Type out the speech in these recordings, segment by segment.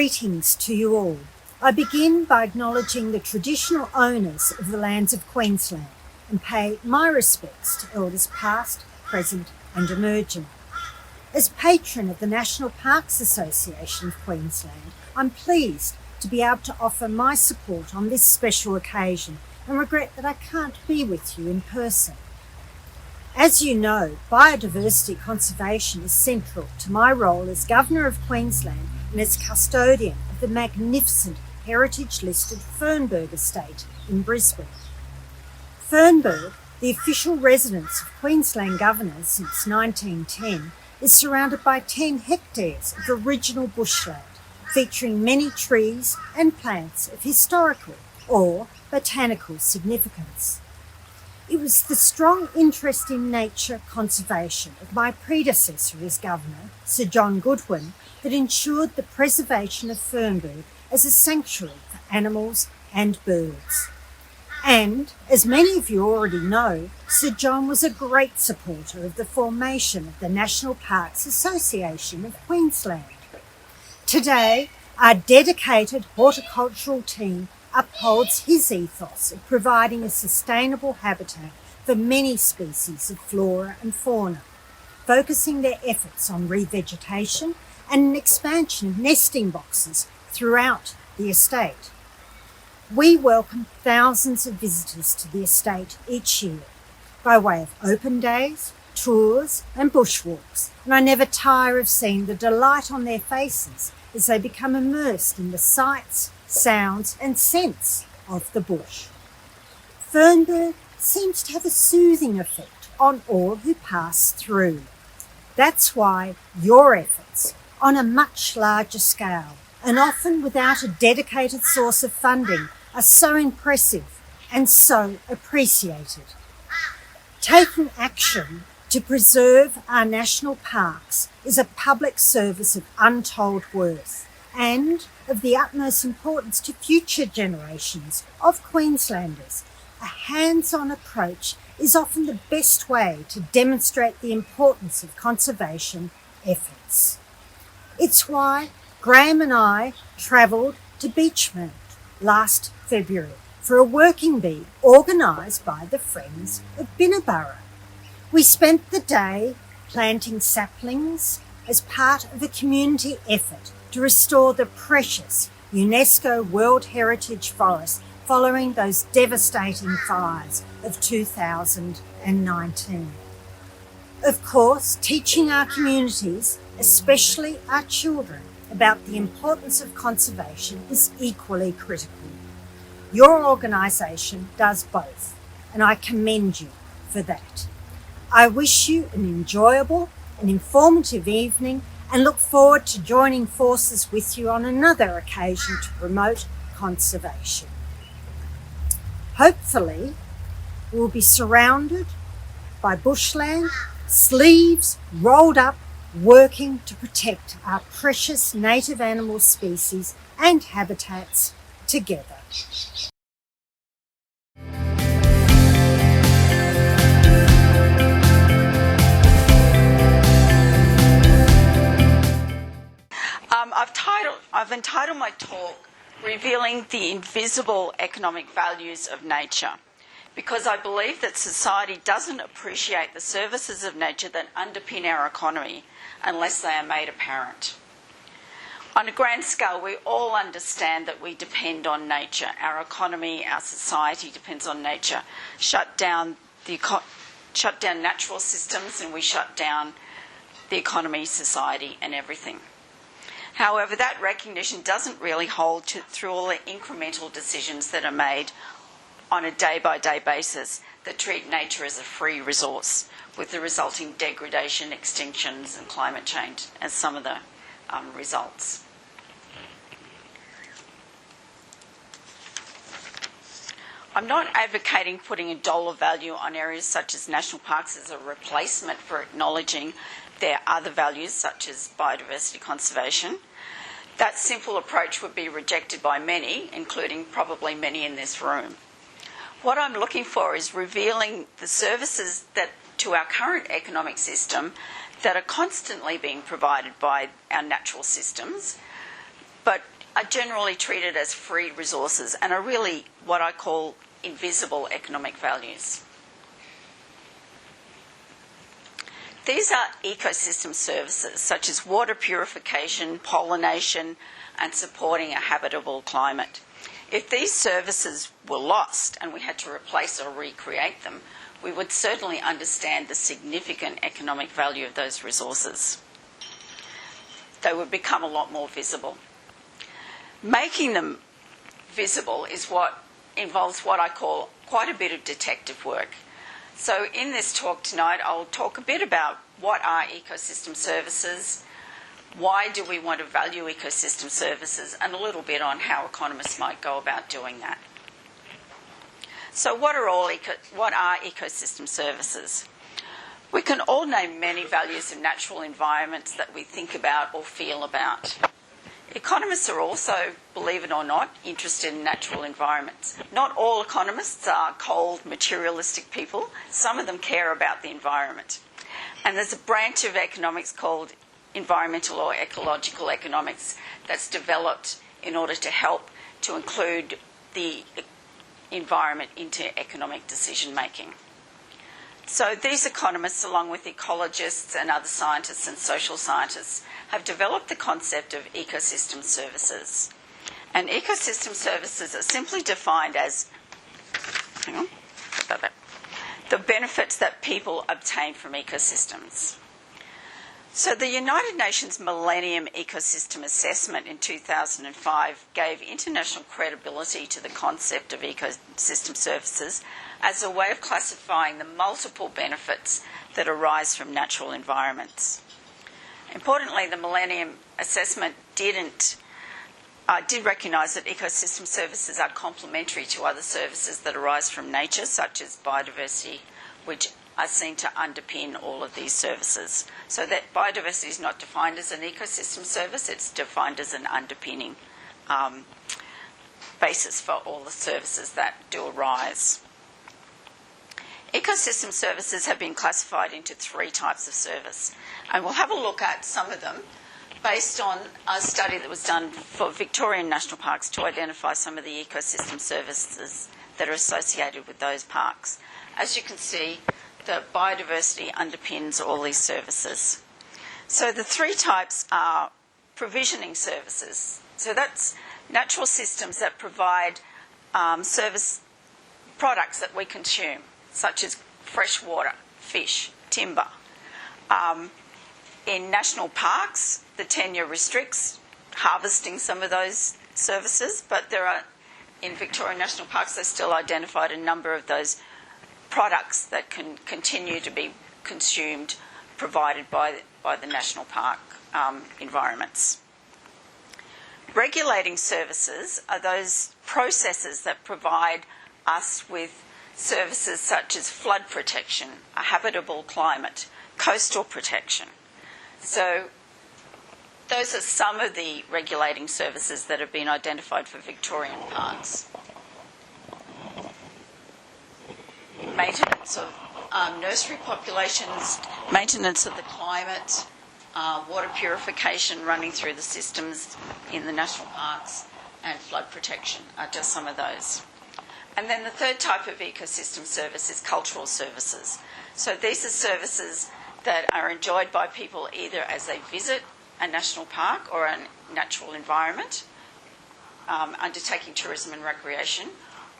Greetings to you all. I begin by acknowledging the traditional owners of the lands of Queensland and pay my respects to elders past, present and emerging. As patron of the National Parks Association of Queensland, I'm pleased to be able to offer my support on this special occasion and regret that I can't be with you in person. As you know, biodiversity conservation is central to my role as Governor of Queensland and as custodian of the magnificent heritage-listed Fernberg Estate in Brisbane. Fernberg, the official residence of Queensland governors since 1910, is surrounded by 10 hectares of original bushland, featuring many trees and plants of historical or botanical significance. It was the strong interest in nature conservation of my predecessor as Governor, Sir John Goodwin, that ensured the preservation of Fernberg as a sanctuary for animals and birds. And, as many of you already know, Sir John was a great supporter of the formation of the National Parks Association of Queensland. Today, our dedicated horticultural team upholds his ethos of providing a sustainable habitat for many species of flora and fauna, focusing their efforts on revegetation and an expansion of nesting boxes throughout the estate. We welcome thousands of visitors to the estate each year by way of open days, tours and bushwalks, and I never tire of seeing the delight on their faces as they become immersed in the sights, sounds and scents of the bush. Fernberg seems to have a soothing effect on all who pass through. That's why your efforts, on a much larger scale and often without a dedicated source of funding, are so impressive and so appreciated. Taking action to preserve our national parks is a public service of untold worth and of the utmost importance to future generations of Queenslanders. A hands-on approach is often the best way to demonstrate the importance of conservation efforts. It's why Graham and I travelled to Beechmount last February for a working bee organised by the Friends of Binnaburra. We spent the day planting saplings as part of a community effort to restore the precious UNESCO World Heritage Forest following those devastating fires of 2019. Of course, teaching our communities, especially our children, about the importance of conservation is equally critical. Your organisation does both, and I commend you for that. I wish you an enjoyable and informative evening and look forward to joining forces with you on another occasion to promote conservation. Hopefully, we'll be surrounded by bushland, sleeves rolled up, working to protect our precious native animal species and habitats together. I've entitled my talk, Revealing the Invisible Economic Values of Nature, because I believe that society doesn't appreciate the services of nature that underpin our economy unless they are made apparent. On a grand scale, we all understand that we depend on nature. Our economy, our society depends on nature. Shut down natural systems and we shut down the economy, society and everything. However, that recognition doesn't really hold through all the incremental decisions that are made on a day-by-day basis that treat nature as a free resource, with the resulting degradation, extinctions and climate change as some of the results. I'm not advocating putting a dollar value on areas such as national parks as a replacement for acknowledging their other values, such as biodiversity conservation. That simple approach would be rejected by many, including probably many in this room. What I'm looking for is revealing the services that to our current economic system that are constantly being provided by our natural systems, but are generally treated as free resources and are really what I call invisible economic values. These are ecosystem services such as water purification, pollination, and supporting a habitable climate. If these services were lost and we had to replace or recreate them, we would certainly understand the significant economic value of those resources. They would become a lot more visible. Making them visible is what involves what I call quite a bit of detective work. So in this talk tonight, I'll talk a bit about what are ecosystem services, why do we want to value ecosystem services, and a little bit on how economists might go about doing that. So what are ecosystem services? We can all name many values of natural environments that we think about or feel about. Economists are also, believe it or not, interested in natural environments. Not all economists are cold, materialistic people. Some of them care about the environment. And there's a branch of economics called environmental or ecological economics that's developed in order to help to include the environment into economic decision making. So these economists, along with ecologists and other scientists and social scientists, have developed the concept of ecosystem services. And ecosystem services are simply defined as, the benefits that people obtain from ecosystems. So the United Nations Millennium Ecosystem Assessment in 2005 gave international credibility to the concept of ecosystem services as a way of classifying the multiple benefits that arise from natural environments. Importantly, the Millennium Assessment did recognise that ecosystem services are complementary to other services that arise from nature, such as biodiversity, which are seen to underpin all of these services. So that biodiversity is not defined as an ecosystem service, it's defined as an underpinning basis for all the services that do arise. Ecosystem services have been classified into three types of service, and we'll have a look at some of them based on a study that was done for Victorian national parks to identify some of the ecosystem services that are associated with those parks. As you can see, the biodiversity underpins all these services. So the three types are provisioning services. So that's natural systems that provide service products that we consume, such as fresh water, fish, timber. In national parks, the tenure restricts harvesting some of those services, but in Victorian national parks, they still identified a number of those products that can continue to be consumed, provided by the national park environments. Regulating services are those processes that provide us with services such as flood protection, a habitable climate, coastal protection. So those are some of the regulating services that have been identified for Victorian parks. Maintenance of nursery populations, maintenance of the climate, water purification running through the systems in the national parks, and flood protection are just some of those. And then the third type of ecosystem service is cultural services. So these are services that are enjoyed by people either as they visit a national park or a natural environment, undertaking tourism and recreation,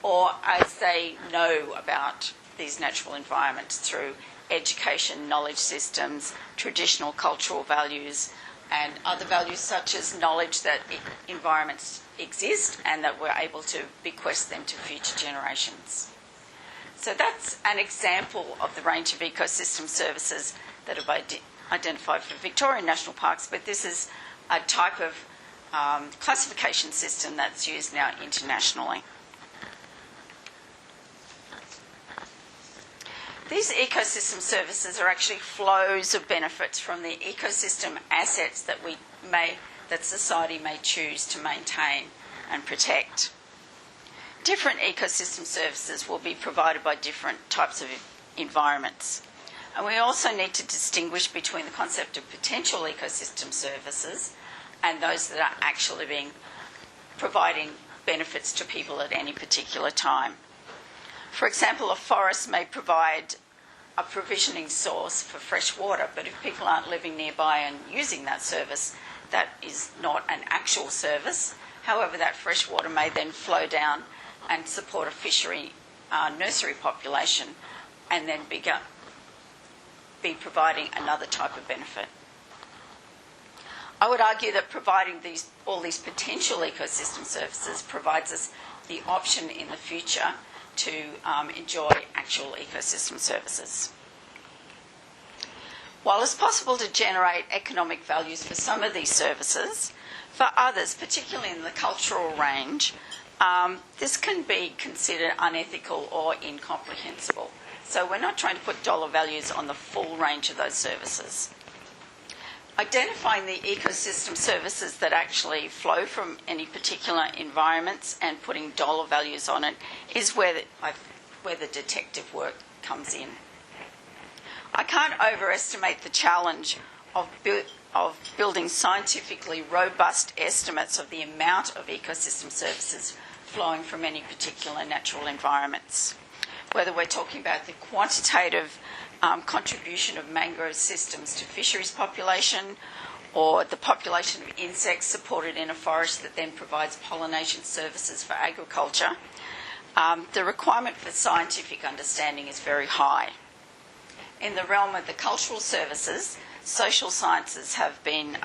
or as they know about these natural environments through education, knowledge systems, traditional cultural values, and other values such as knowledge that environments exist and that we're able to bequest them to future generations. So that's an example of the range of ecosystem services that have been identified for Victorian national parks, but this is a type of classification system that's used now internationally. These ecosystem services are actually flows of benefits from the ecosystem assets that society may choose to maintain and protect. Different ecosystem services will be provided by different types of environments. And we also need to distinguish between the concept of potential ecosystem services and those that are actually being providing benefits to people at any particular time. For example, a forest may provide a provisioning source for fresh water, but if people aren't living nearby and using that service, that is not an actual service. However, that fresh water may then flow down and support a fishery nursery population and then be providing another type of benefit. I would argue that providing all these potential ecosystem services provides us the option in the future to enjoy actual ecosystem services. While it's possible to generate economic values for some of these services, for others, particularly in the cultural range, this can be considered unethical or incomprehensible. So we're not trying to put dollar values on the full range of those services. Identifying the ecosystem services that actually flow from any particular environments and putting dollar values on it is where the detective work comes in. I can't overestimate the challenge of building scientifically robust estimates of the amount of ecosystem services flowing from any particular natural environments. Whether we're talking about the quantitative contribution of mangrove systems to fisheries population, or the population of insects supported in a forest that then provides pollination services for agriculture, the requirement for scientific understanding is very high. In the realm of the cultural services, social sciences have been,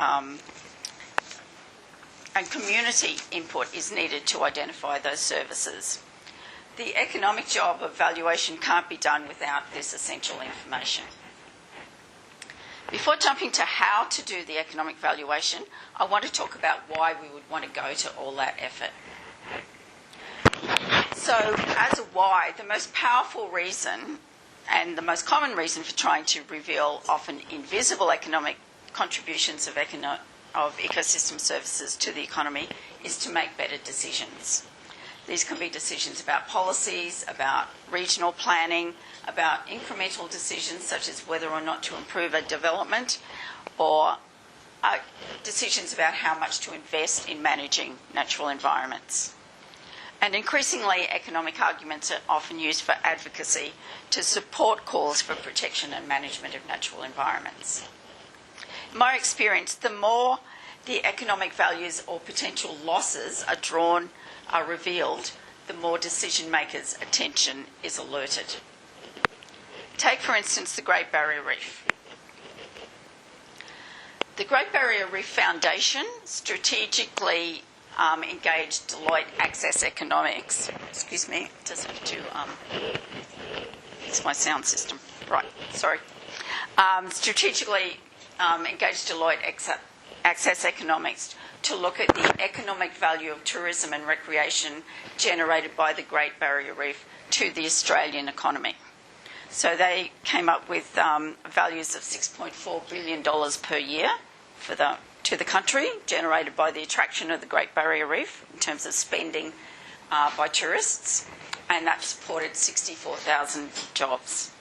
and community input is needed to identify those services. The economic job of valuation can't be done without this essential information. Before jumping to how to do the economic valuation, I want to talk about why we would want to go to all that effort. So, as a why, the most powerful reason and the most common reason for trying to reveal often invisible economic contributions of ecosystem services to the economy is to make better decisions. These can be decisions about policies, about regional planning, about incremental decisions such as whether or not to improve a development, or decisions about how much to invest in managing natural environments. And increasingly, economic arguments are often used for advocacy to support calls for protection and management of natural environments. In my experience, the more the economic values or potential losses are revealed, the more decision makers' attention is alerted. Take, for instance, the Great Barrier Reef. The Great Barrier Reef Foundation strategically engaged Deloitte Access Economics. Excuse me, just have to. It's my sound system. Right, sorry. Strategically engaged Deloitte Access Economics to look at the economic value of tourism and recreation generated by the Great Barrier Reef to the Australian economy. So they came up with values of $6.4 billion per year to the country, generated by the attraction of the Great Barrier Reef in terms of spending by tourists, and that supported 64,000 jobs.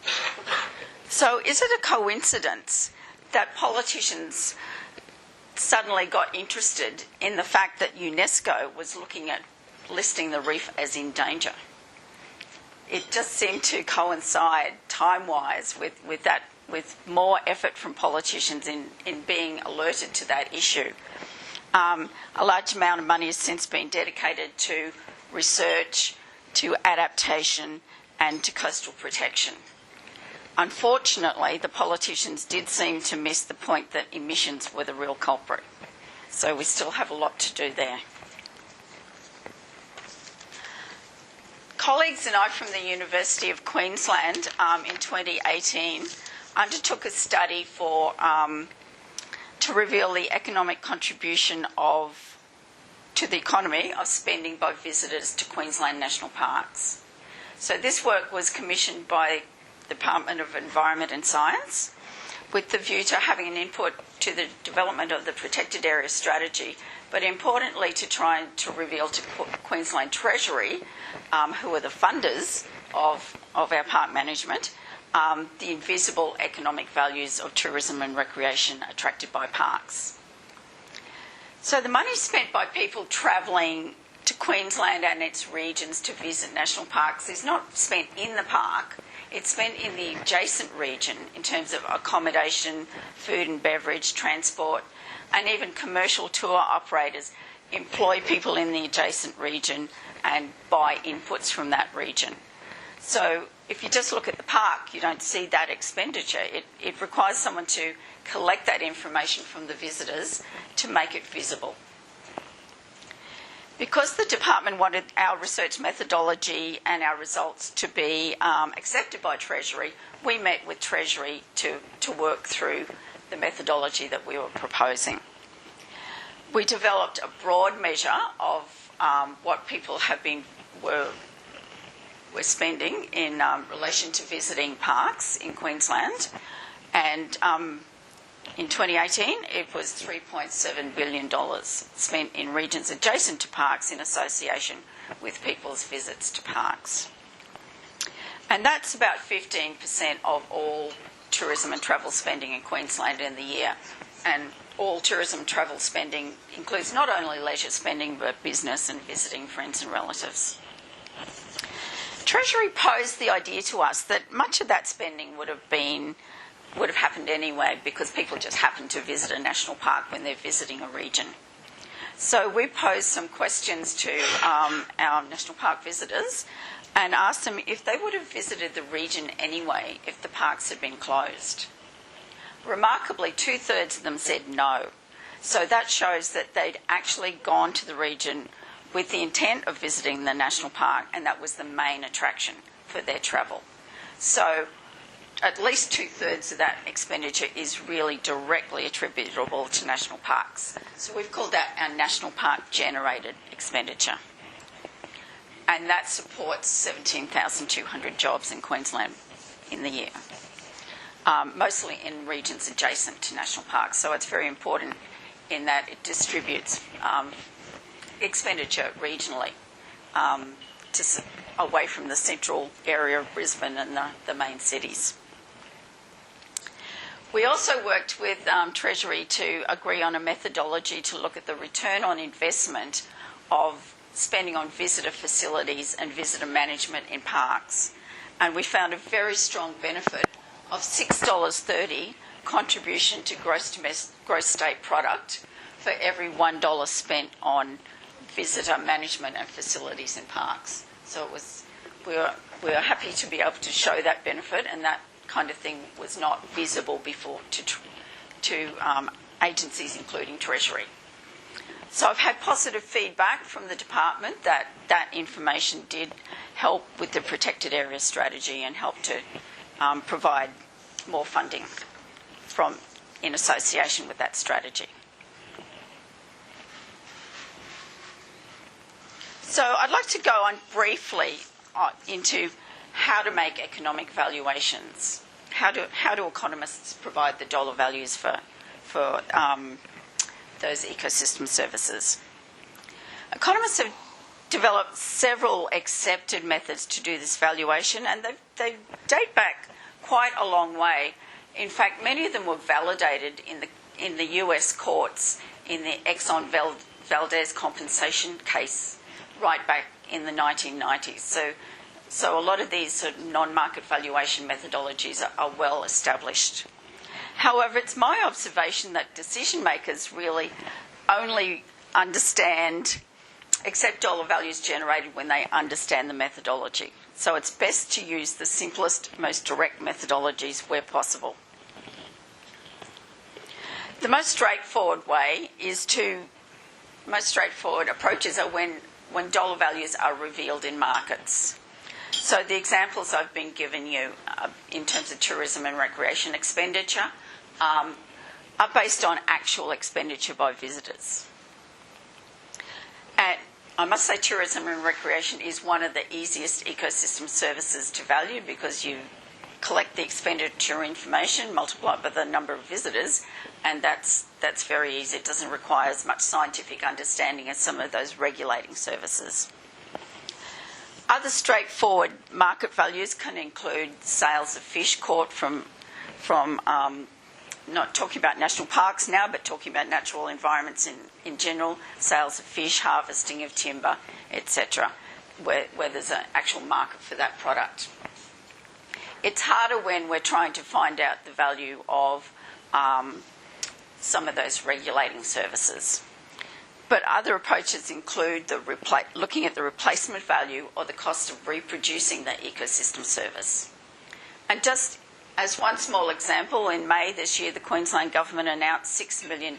So is it a coincidence that politicians suddenly got interested in the fact that UNESCO was looking at listing the reef as in danger? It just seemed to coincide time-wise with more effort from politicians in being alerted to that issue. A large amount of money has since been dedicated to research, to adaptation, and to coastal protection. Unfortunately, the politicians did seem to miss the point that emissions were the real culprit. So we still have a lot to do there. Colleagues and I from the University of Queensland in 2018 undertook a study to reveal the economic contribution to the economy of spending by visitors to Queensland national parks. So this work was commissioned by the Department of Environment and Science with the view to having an input to the development of the protected area strategy, but importantly to try to reveal to Queensland Treasury, who are the funders of our park management, the invisible economic values of tourism and recreation attracted by parks. So the money spent by people travelling to Queensland and its regions to visit national parks is not spent in the park, it's spent in the adjacent region in terms of accommodation, food and beverage, transport, and even commercial tour operators employ people in the adjacent region and buy inputs from that region. So if you just look at the park, you don't see that expenditure. It requires someone to collect that information from the visitors to make it visible. Because the department wanted our research methodology and our results to be accepted by Treasury, we met with Treasury to work through the methodology that we were proposing. We developed a broad measure of what people were spending in relation to visiting parks in Queensland, and in 2018 it was $3.7 billion spent in regions adjacent to parks in association with people's visits to parks. And that's about 15% of all tourism and travel spending in Queensland in the year. And all tourism travel spending includes not only leisure spending but business and visiting friends and relatives. Treasury posed the idea to us that much of that spending would have happened anyway because people just happen to visit a national park when they're visiting a region. So we posed some questions to our national park visitors and asked them if they would have visited the region anyway if the parks had been closed. Remarkably, 2/3 of them said no. So that shows that they'd actually gone to the region with the intent of visiting the national park, and that was the main attraction for their travel. So at least 2/3 of that expenditure is really directly attributable to national parks. So we've called that our national park generated expenditure. And that supports 17,200 jobs in Queensland in the year, mostly in regions adjacent to national parks. So it's very important in that it distributes expenditure regionally away from the central area of Brisbane and the main cities. We also worked with Treasury to agree on a methodology to look at the return on investment of spending on visitor facilities and visitor management in parks. And we found a very strong benefit of $6.30 contribution to gross state product for every $1 spent on visitor management and facilities in parks. So we were happy to be able to show that benefit, and that kind of thing was not visible before to agencies including Treasury. So I've had positive feedback from the department that that information did help with the protected area strategy and help to provide more funding in association with that strategy. So I'd like to go on briefly into how to make economic valuations. How do economists provide the dollar values for those ecosystem services? Economists have developed several accepted methods to do this valuation, and they date back quite a long way. In fact, many of them were validated in the US courts in the Exxon Valdez compensation case right back in the 1990s. So a lot of these sort of non-market valuation methodologies are well established. However, it's my observation that decision makers really only accept dollar values generated when they understand the methodology. So it's best to use the simplest, most direct methodologies where possible. The most straightforward approaches are when dollar values are revealed in markets. So the examples I've been giving you in terms of tourism and recreation expenditure are based on actual expenditure by visitors. And I must say tourism and recreation is one of the easiest ecosystem services to value because you collect the expenditure information, multiply it by the number of visitors, and that's very easy. It doesn't require as much scientific understanding as some of those regulating services. Other straightforward market values can include sales of fish caught from not talking about national parks now, but talking about natural environments in general, sales of fish, harvesting of timber, etc., where there's an actual market for that product. It's harder when we're trying to find out the value of some of those regulating services. But other approaches include looking at the replacement value or the cost of reproducing the ecosystem service. And just as one small example, in May this year, the Queensland Government announced $6 million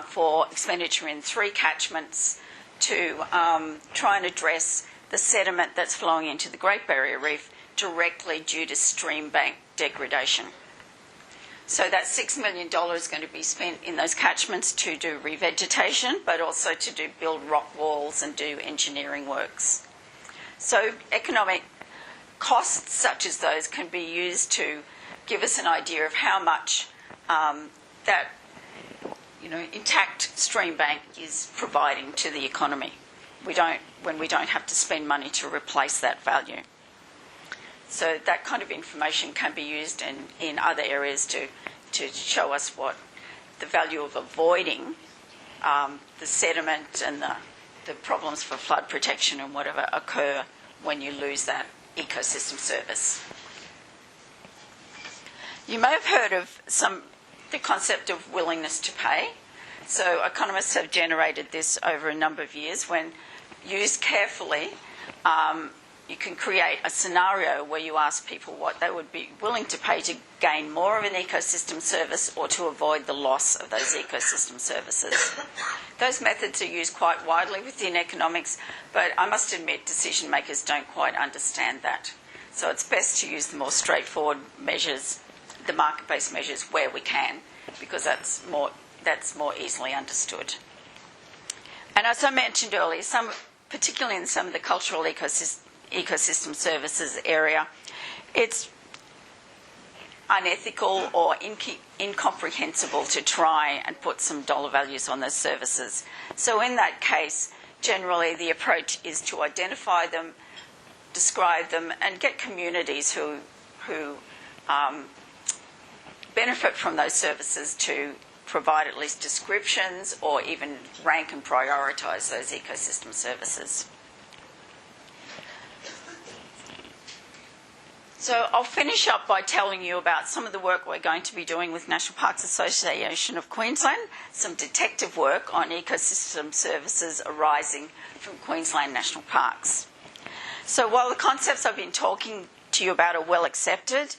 for expenditure in 3 catchments to try and address the sediment that's flowing into the Great Barrier Reef directly due to stream bank degradation. So that $6 million is going to be spent in those catchments to do revegetation, but also to build rock walls and do engineering works. So economic costs such as those can be used to give us an idea of how much that intact stream bank is providing to the economy. When we don't have to spend money to replace that value. So that kind of information can be used in other areas to show us what the value of avoiding the sediment and the problems for flood protection and whatever occur when you lose that ecosystem service. You may have heard of the concept of willingness to pay. So economists have generated this over a number of years. When used carefully, you can create a scenario where you ask people what they would be willing to pay to gain more of an ecosystem service or to avoid the loss of those ecosystem services. Those methods are used quite widely within economics, but I must admit decision makers don't quite understand that. So it's best to use the more straightforward measures, the market-based measures where we can, because that's more easily understood. And as I mentioned earlier, particularly in some of the cultural ecosystem services area, it's unethical or incomprehensible to try and put some dollar values on those services. So in that case, generally the approach is to identify them, describe them, and get communities who benefit from those services to provide at least descriptions or even rank and prioritise those ecosystem services. So I'll finish up by telling you about some of the work we're going to be doing with National Parks Association of Queensland, some detective work on ecosystem services arising from Queensland National Parks. So while the concepts I've been talking to you about are well accepted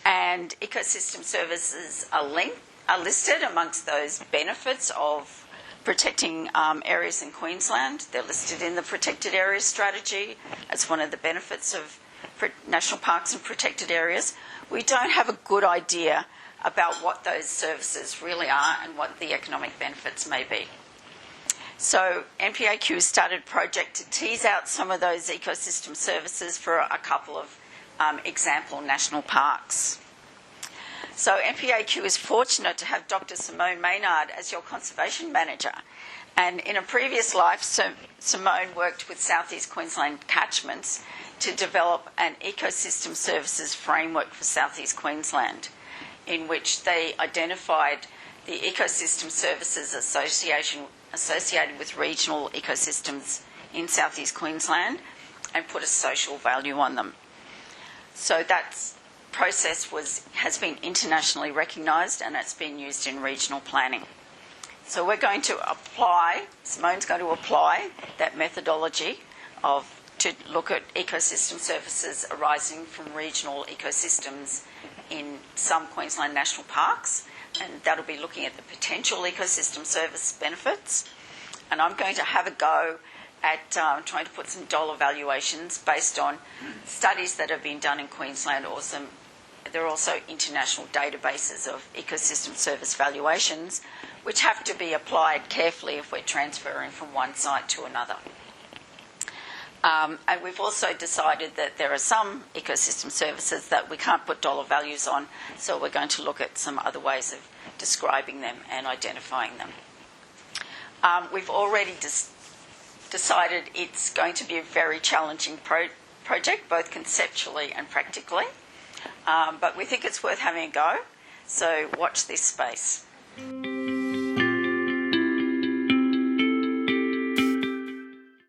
and ecosystem services are listed amongst those benefits of protecting areas in Queensland, they're listed in the Protected Areas Strategy as one of the benefits of national parks and protected areas, we don't have a good idea about what those services really are and what the economic benefits may be. So NPAQ started a project to tease out some of those ecosystem services for a couple of example national parks. So NPAQ is fortunate to have Dr. Simone Maynard as your conservation manager. And in a previous life, Simone worked with South East Queensland catchments to develop an ecosystem services framework for South East Queensland, in which they identified the ecosystem services associated with regional ecosystems in South East Queensland and put a social value on them. So that process has been internationally recognised and it's been used in regional planning. So we're going to Simone's going to apply that methodology to look at ecosystem services arising from regional ecosystems in some Queensland national parks, and that'll be looking at the potential ecosystem service benefits. And I'm going to have a go at trying to put some dollar valuations based on studies that have been done in Queensland. There are also international databases of ecosystem service valuations, which have to be applied carefully if we're transferring from one site to another. And we've also decided that there are some ecosystem services that we can't put dollar values on, so we're going to look at some other ways of describing them and identifying them. We've already decided it's going to be a very challenging project, both conceptually and practically, but we think it's worth having a go. So watch this space.